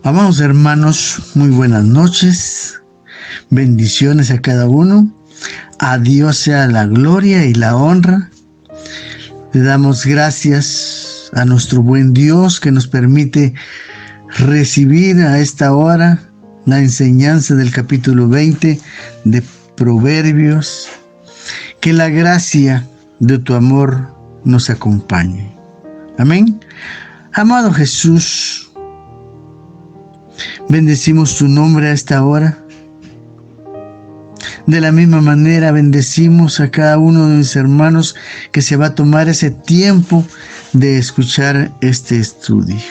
Amados hermanos, muy buenas noches. Bendiciones a cada uno. A Dios sea la gloria y la honra. Le damos gracias a nuestro buen Dios que nos permite recibir a esta hora la enseñanza del capítulo 20 de Proverbios. Que la gracia de tu amor nos acompañe. Amén. Amado Jesús, bendecimos tu nombre a esta hora. De la misma manera bendecimos a cada uno de mis hermanos que se va a tomar ese tiempo de escuchar este estudio.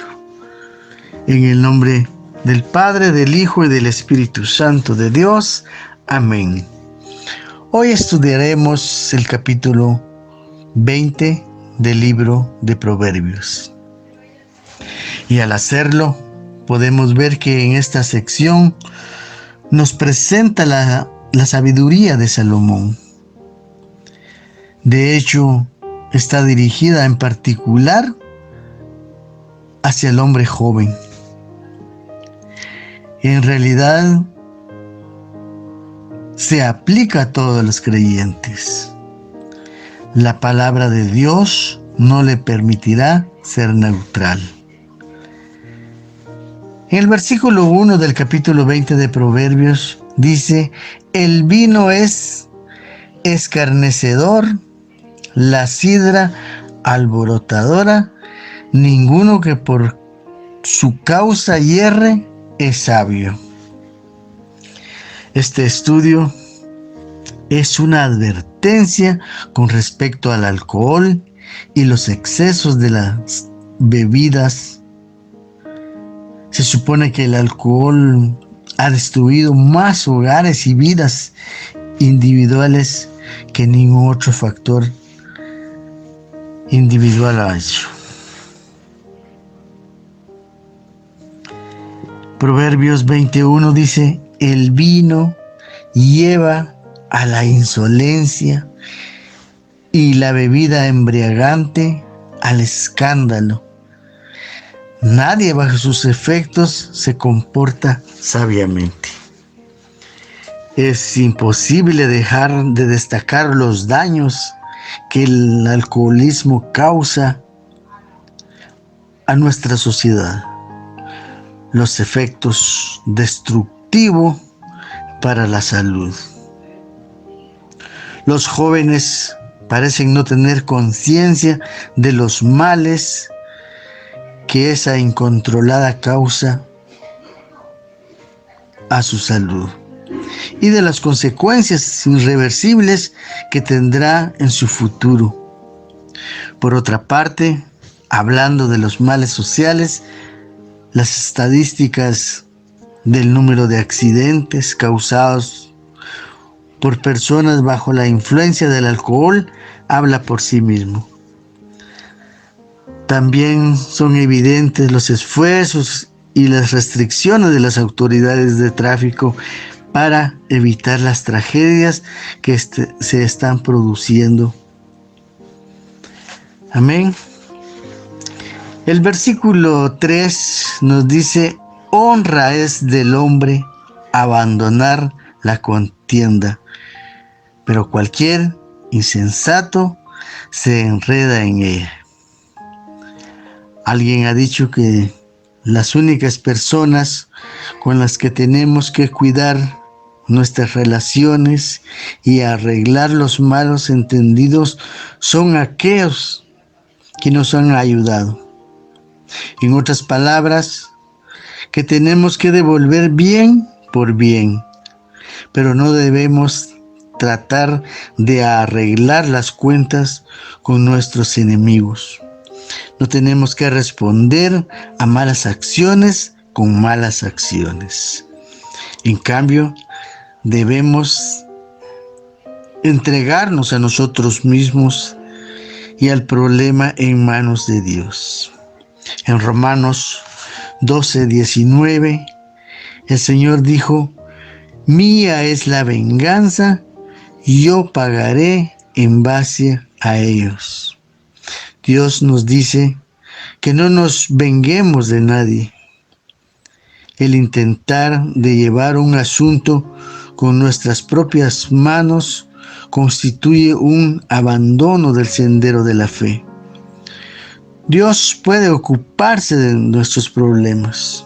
En el nombre del Padre, del Hijo y del Espíritu Santo de Dios. Amén. Hoy estudiaremos el capítulo 20 del libro de Proverbios. Y al hacerlo, podemos ver que en esta sección nos presenta la sabiduría de Salomón. De hecho, está dirigida en particular hacia el hombre joven. En realidad, se aplica a todos los creyentes. La palabra de Dios no le permitirá ser neutral. En el versículo 1 del capítulo 20 de Proverbios dice: el vino es escarnecedor, la sidra alborotadora, ninguno que por su causa hierre es sabio. Este estudio es una advertencia con respecto al alcohol y los excesos de las bebidas. Se supone que el alcohol ha destruido más hogares y vidas individuales que ningún otro factor individual ha hecho. Proverbios 21 dice: el vino lleva a la insolencia y la bebida embriagante al escándalo. Nadie bajo sus efectos se comporta sabiamente. Es imposible dejar de destacar los daños que el alcoholismo causa a nuestra sociedad. Los efectos destructivos para la salud. Los jóvenes parecen no tener conciencia de los males que esa incontrolada causa a su salud y de las consecuencias irreversibles que tendrá en su futuro. Por otra parte, hablando de los males sociales, las estadísticas del número de accidentes causados por personas bajo la influencia del alcohol habla por sí mismo. También son evidentes los esfuerzos y las restricciones de las autoridades de tráfico para evitar las tragedias que se están produciendo. Amén. El versículo 3 nos dice: honra es del hombre abandonar la contienda, pero cualquier insensato se enreda en ella. Alguien ha dicho que las únicas personas con las que tenemos que cuidar nuestras relaciones y arreglar los malos entendidos son aquellos que nos han ayudado. En otras palabras, que tenemos que devolver bien por bien, pero no debemos tratar de arreglar las cuentas con nuestros enemigos. No tenemos que responder a malas acciones con malas acciones. En cambio, debemos entregarnos a nosotros mismos y al problema en manos de Dios. En Romanos 12:19, el Señor dijo: mía es la venganza, yo pagaré en base a ellos. Dios nos dice que no nos venguemos de nadie, el intentar de llevar un asunto con nuestras propias manos constituye un abandono del sendero de la fe. Dios puede ocuparse de nuestros problemas,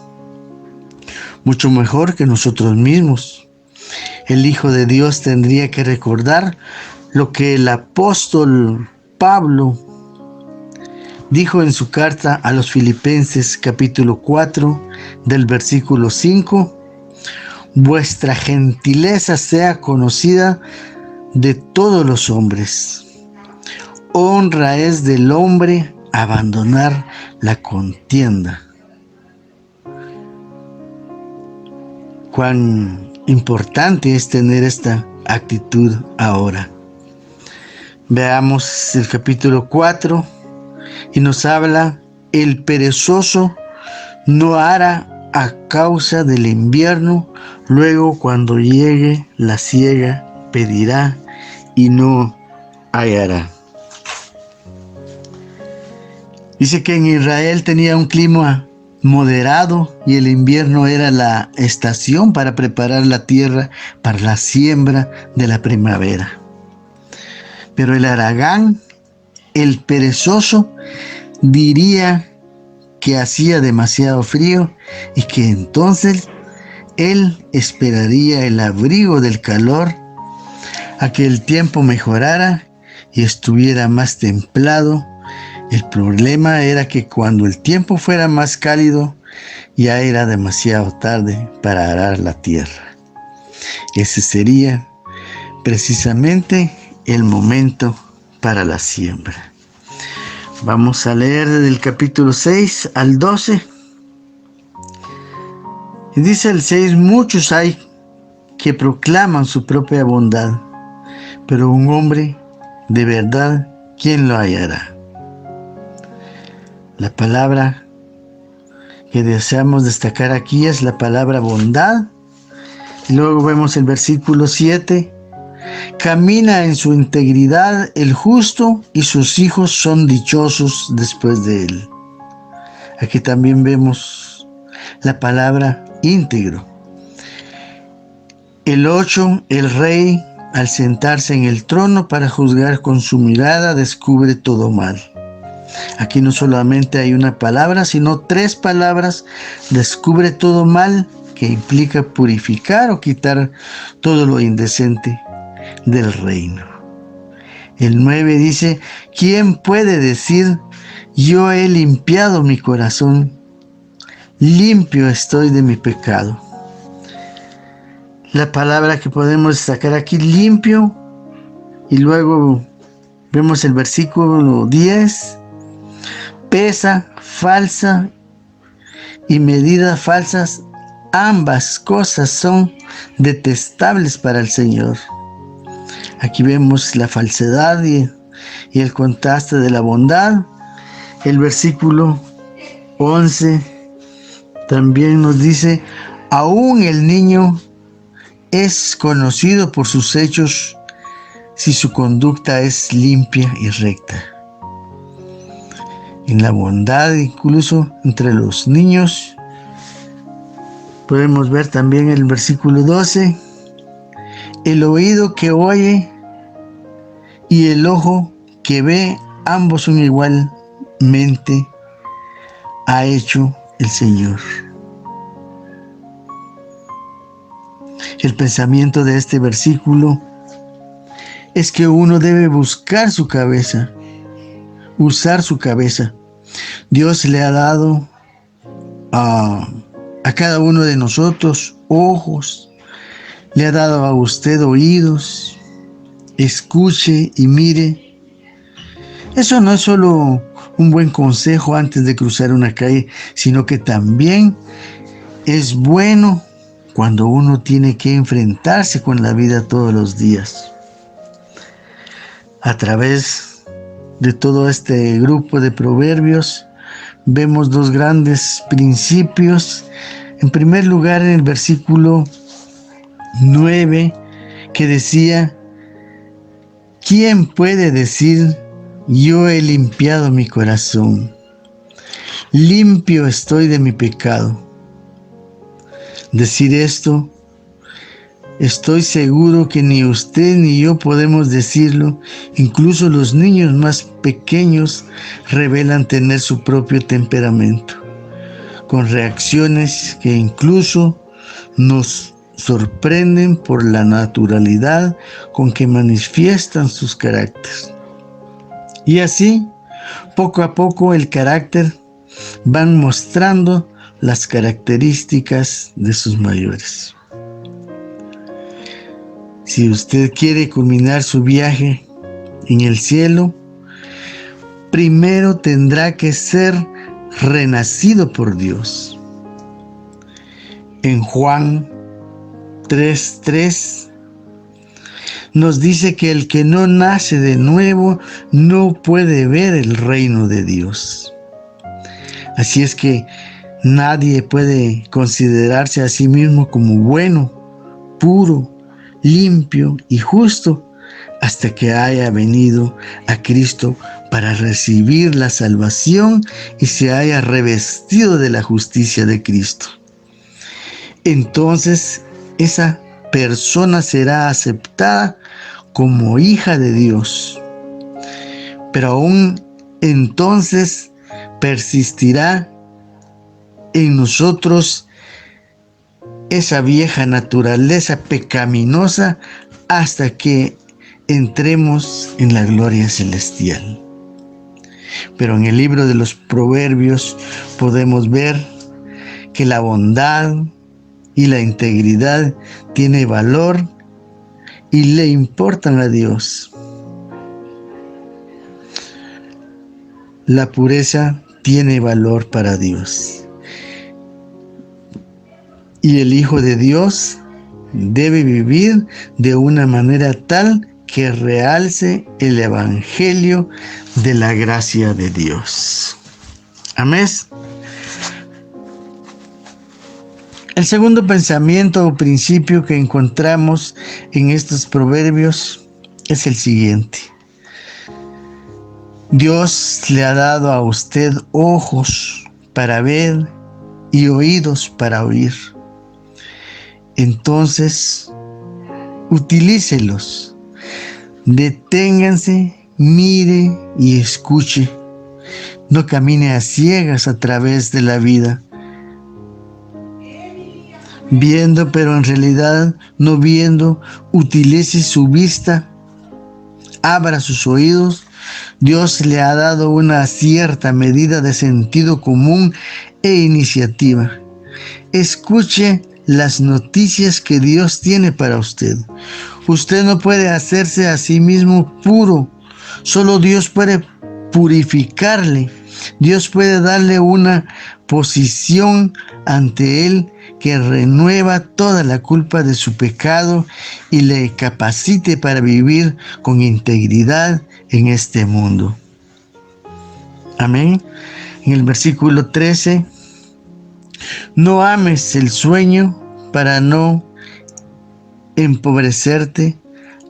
mucho mejor que nosotros mismos. El Hijo de Dios tendría que recordar lo que el apóstol Pablo dijo en su carta a los Filipenses capítulo 4 del versículo 5: vuestra gentileza sea conocida de todos los hombres. Honra es del hombre abandonar la contienda. Cuán importante es tener esta actitud ahora. Veamos el capítulo 4 y nos habla: el perezoso no hará a causa del invierno, luego cuando llegue la siega pedirá y no hallará. Dice que en Israel tenía un clima moderado y el invierno era la estación para preparar la tierra para la siembra de la primavera. Pero el haragán, el perezoso, diría que hacía demasiado frío y que entonces él esperaría el abrigo del calor a que el tiempo mejorara y estuviera más templado. El problema era que cuando el tiempo fuera más cálido, ya era demasiado tarde para arar la tierra. Ese sería precisamente el momento para la siembra. Vamos a leer del capítulo 6 al 12. Y dice el 6: muchos hay que proclaman su propia bondad, pero un hombre de verdad, ¿quién lo hallará? La palabra que deseamos destacar aquí es la palabra bondad. Y luego vemos el versículo 7: camina en su integridad el justo y sus hijos son dichosos después de él. Aquí también vemos la palabra íntegro. El 8: el rey, al sentarse en el trono para juzgar con su mirada, descubre todo mal. Aquí no solamente hay una palabra, sino 3 palabras: descubre todo mal, que implica purificar o quitar todo lo indecente del reino. El 9 dice: ¿quién puede decir yo he limpiado mi corazón? Limpio estoy de mi pecado. La palabra que podemos destacar aquí, limpio, y luego vemos el versículo 10: pesa, falsa y medidas falsas, ambas cosas son detestables para el Señor. Aquí vemos la falsedad y el contraste de la bondad. El versículo 11 también nos dice: aún el niño es conocido por sus hechos si su conducta es limpia y recta. En la bondad, incluso entre los niños, podemos ver también el versículo 12: el oído que oye y el ojo que ve, ambos son igualmente ha hecho el Señor. El pensamiento de este versículo es que uno debe buscar su cabeza, usar su cabeza. Dios le ha dado a cada uno de nosotros ojos, le ha dado a usted oídos. Escuche y mire. Eso no es solo un buen consejo antes de cruzar una calle, sino que también es bueno cuando uno tiene que enfrentarse con la vida todos los días. A través de todo este grupo de proverbios vemos 2 grandes principios. En primer lugar, en el versículo 9, que decía: ¿quién puede decir yo he limpiado mi corazón? Limpio estoy de mi pecado. decir esto, estoy seguro que ni usted ni yo podemos decirlo. Incluso los niños más pequeños revelan tener su propio temperamento, con reacciones que incluso nos sorprenden por la naturalidad con que manifiestan sus caracteres. Y así, poco a poco, el carácter van mostrando las características de sus mayores. Si usted quiere culminar su viaje en el cielo, primero tendrá que ser renacido por Dios. En Juan 3:3 nos dice que el que no nace de nuevo no puede ver el reino de Dios. Así es que nadie puede considerarse a sí mismo como bueno, puro, limpio y justo hasta que haya venido a Cristo para recibir la salvación y se haya revestido de la justicia de Cristo. Entonces esa persona será aceptada como hija de Dios. Pero aún entonces persistirá en nosotros esa vieja naturaleza pecaminosa hasta que entremos en la gloria celestial. Pero en el libro de los Proverbios podemos ver que la bondad y la integridad tiene valor y le importan a Dios. La pureza tiene valor para Dios. Y el Hijo de Dios debe vivir de una manera tal que realce el evangelio de la gracia de Dios. Amén. El segundo pensamiento o principio que encontramos en estos proverbios es el siguiente. Dios le ha dado a usted ojos para ver y oídos para oír. Entonces, utilícelos. Deténganse, mire y escuche. No camine a ciegas a través de la vida, viendo pero en realidad no viendo. Utilice su vista, abra sus oídos. Dios le ha dado una cierta medida de sentido común e iniciativa. Escuche las noticias que Dios tiene para usted. Usted no puede hacerse a sí mismo puro. Solo Dios puede purificarle. Dios puede darle una posición ante Él que renueva toda la culpa de su pecado y le capacite para vivir con integridad en este mundo. Amén. En el versículo 13, no ames el sueño para no empobrecerte.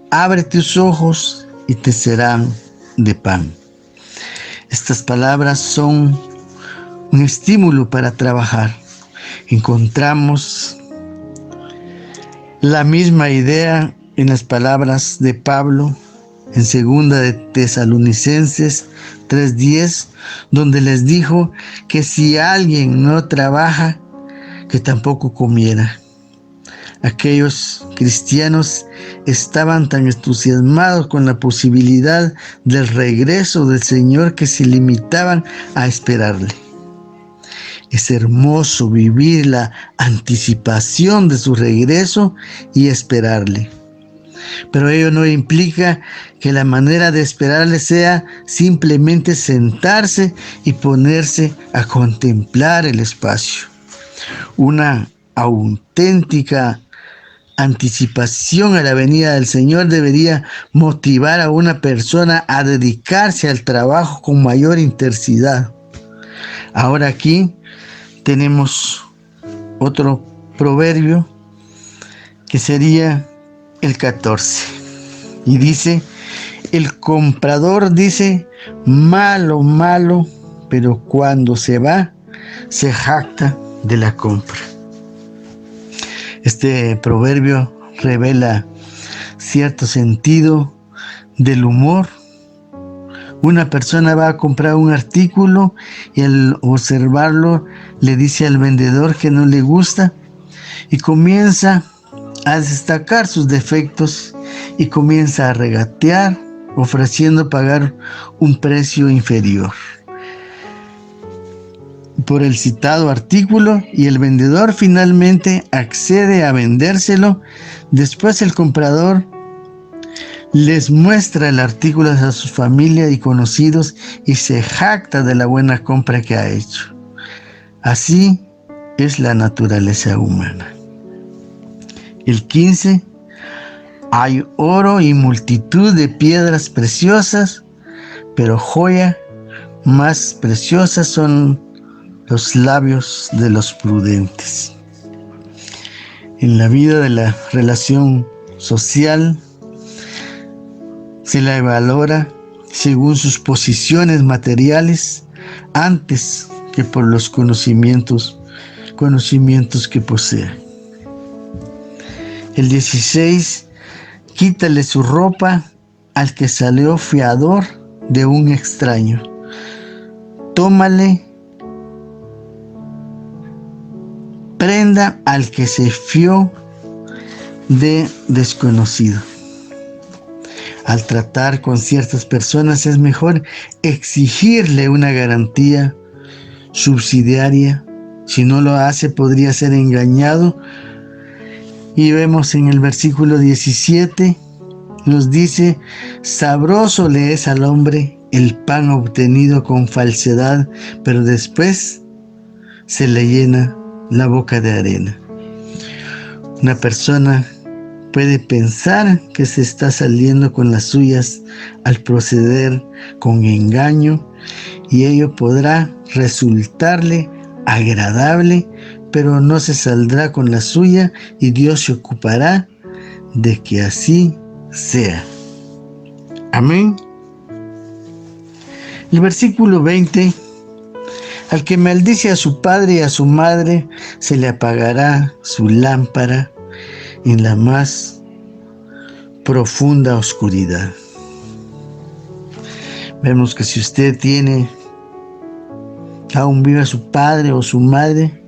Abre tus ojos y te serán de pan. Estas palabras son un estímulo para trabajar. Encontramos la misma idea en las palabras de Pablo en 2 de Tesalonicenses 3:10, donde les dijo que si alguien no trabaja, que tampoco comiera. Aquellos cristianos estaban tan entusiasmados con la posibilidad del regreso del Señor que se limitaban a esperarle. Es hermoso vivir la anticipación de su regreso y esperarle. Pero ello no implica que la manera de esperarle sea simplemente sentarse y ponerse a contemplar el espacio. Una auténtica anticipación a la venida del Señor debería motivar a una persona a dedicarse al trabajo con mayor intensidad. Ahora aquí tenemos otro proverbio que sería el 14 y dice: el comprador dice malo, malo, pero cuando se va se jacta de la compra. Este proverbio revela cierto sentido del humor. Una persona va a comprar un artículo y al observarlo le dice al vendedor que no le gusta y comienza a destacar sus defectos y comienza a regatear, ofreciendo pagar un precio inferior por el citado artículo, y el vendedor finalmente accede a vendérselo. Después el comprador les muestra el artículo a su familia y conocidos y se jacta de la buena compra que ha hecho. Así es la naturaleza humana. El 15. Hay oro y multitud de piedras preciosas, pero joya más preciosa son los labios de los prudentes. En la vida de la relación social se la valora según sus posiciones materiales antes que por los conocimientos que posea. El 16. Quítale su ropa al que salió fiador de un extraño. Tómale prenda al que se fió de desconocido. Al tratar con ciertas personas es mejor exigirle una garantía subsidiaria. Si no lo hace, podría ser engañado. Y vemos en el versículo 17, nos dice: sabroso le es al hombre el pan obtenido con falsedad, pero después se le llena la boca de arena. Una persona puede pensar que se está saliendo con las suyas al proceder con engaño, y ello podrá resultarle agradable, pero no se saldrá con la suya, y Dios se ocupará de que así sea. Amén. El versículo 20. Al que maldice a su padre y a su madre, se le apagará su lámpara en la más profunda oscuridad. Vemos que si usted tiene aún viva su padre o su madre,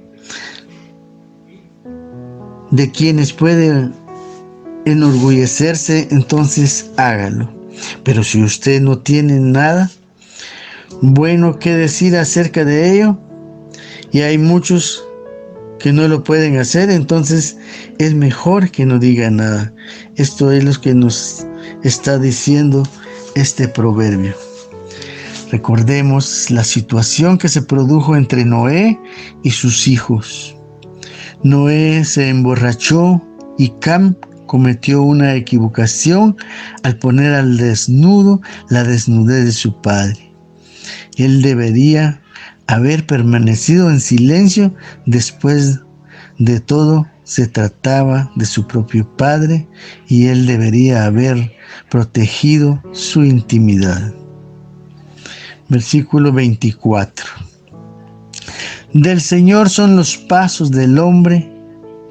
de quienes puede enorgullecerse, entonces hágalo. Pero si usted no tiene nada bueno que decir acerca de ello, y hay muchos que no lo pueden hacer, entonces es mejor que no diga nada. Esto es lo que nos está diciendo este proverbio. Recordemos la situación que se produjo entre Noé y sus hijos. Noé se emborrachó y Cam cometió una equivocación al poner al desnudo la desnudez de su padre. Él debería haber permanecido en silencio. Después de todo, se trataba de su propio padre y él debería haber protegido su intimidad. Versículo 24. Del Señor son los pasos del hombre.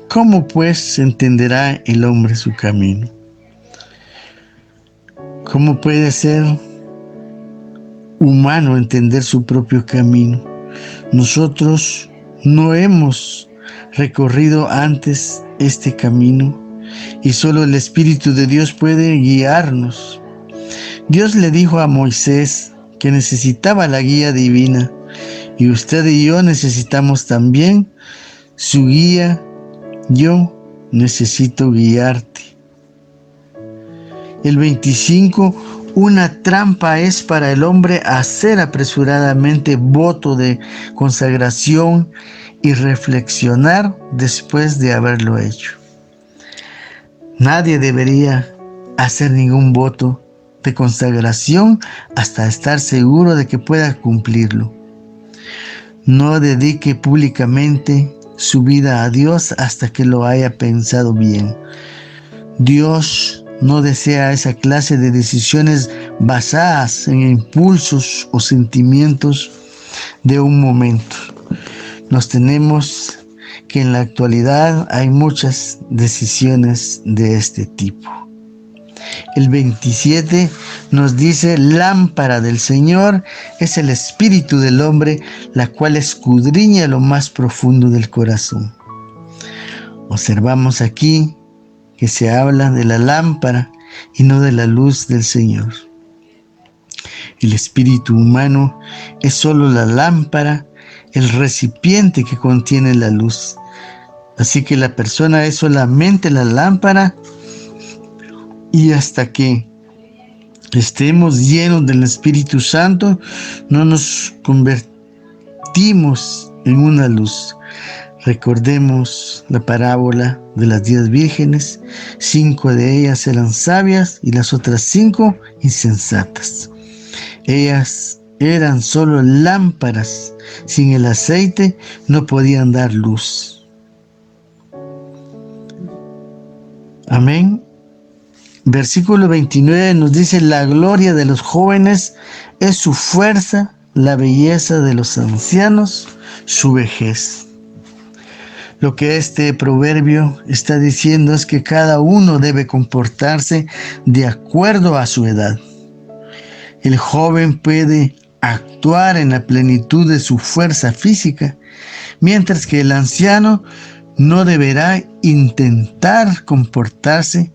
¿Cómo pues entenderá el hombre su camino? ¿Cómo puede ser humano entender su propio camino? Nosotros no hemos recorrido antes este camino y solo el Espíritu de Dios puede guiarnos. Dios le dijo a Moisés que necesitaba la guía divina, y usted y yo necesitamos también su guía. Yo necesito guiarte. El 25. Una trampa es para el hombre hacer apresuradamente voto de consagración y reflexionar después de haberlo hecho. Nadie debería hacer ningún voto de consagración hasta estar seguro de que pueda cumplirlo. No dedique públicamente su vida a Dios hasta que lo haya pensado bien. Dios no desea esa clase de decisiones basadas en impulsos o sentimientos de un momento. Nos tenemos que en la actualidad hay muchas decisiones de este tipo. El 27 nos dice: lámpara del Señor es el espíritu del hombre, la cual escudriña lo más profundo del corazón. Observamos aquí que se habla de la lámpara y no de la luz del Señor. El espíritu humano es solo la lámpara, el recipiente que contiene la luz. Así que la persona es solamente la lámpara, y hasta que estemos llenos del Espíritu Santo, no nos convertimos en una luz. Recordemos la parábola de las 10 vírgenes. 5 de ellas eran sabias y las otras 5 insensatas. Ellas eran solo lámparas. Sin el aceite no podían dar luz. Amén. Versículo 29 nos dice: la gloria de los jóvenes es su fuerza, la belleza de los ancianos, su vejez. Lo que este proverbio está diciendo es que cada uno debe comportarse de acuerdo a su edad. El joven puede actuar en la plenitud de su fuerza física, mientras que el anciano no deberá intentar comportarse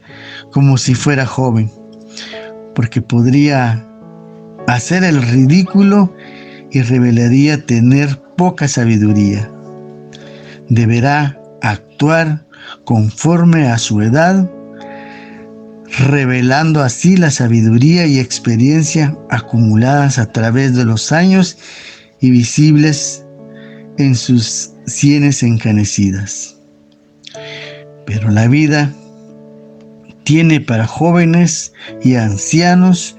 como si fuera joven, porque podría hacer el ridículo y revelaría tener poca sabiduría. Deberá actuar conforme a su edad, revelando así la sabiduría y experiencia acumuladas a través de los años y visibles en sus sienes encanecidas. Pero la vida tiene para jóvenes y ancianos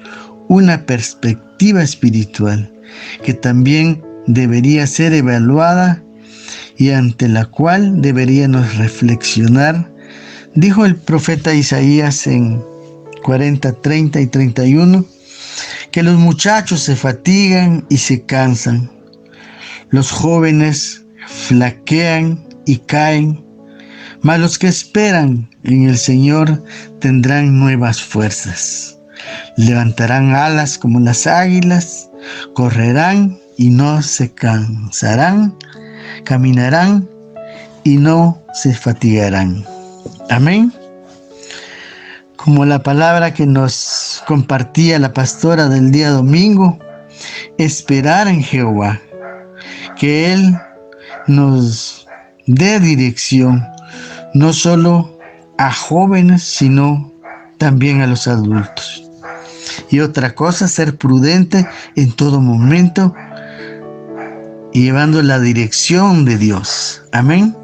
una perspectiva espiritual que también debería ser evaluada y ante la cual deberíamos reflexionar. Dijo el profeta Isaías en 40, 30 y 31 que los muchachos se fatigan y se cansan, los jóvenes flaquean y caen, mas los que esperan en el Señor tendrán nuevas fuerzas. Levantarán alas como las águilas, correrán y no se cansarán, caminarán y no se fatigarán. Amén. Como la palabra que nos compartía la pastora del día domingo: esperar en Jehová, que Él nos dé dirección, no solo a jóvenes, sino también a los adultos. Y otra cosa, ser prudente en todo momento y llevando la dirección de Dios. Amén.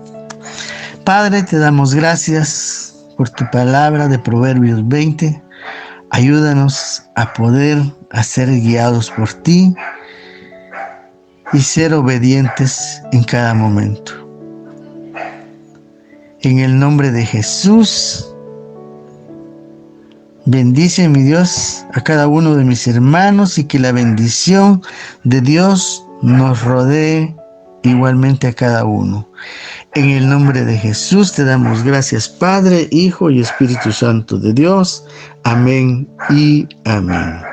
Padre, te damos gracias por tu palabra de Proverbios 20. Ayúdanos a poder ser guiados por ti y ser obedientes en cada momento. En el nombre de Jesús, bendice, mi Dios, a cada uno de mis hermanos, y que la bendición de Dios nos rodee igualmente a cada uno. En el nombre de Jesús te damos gracias, Padre, Hijo y Espíritu Santo de Dios. Amén y amén.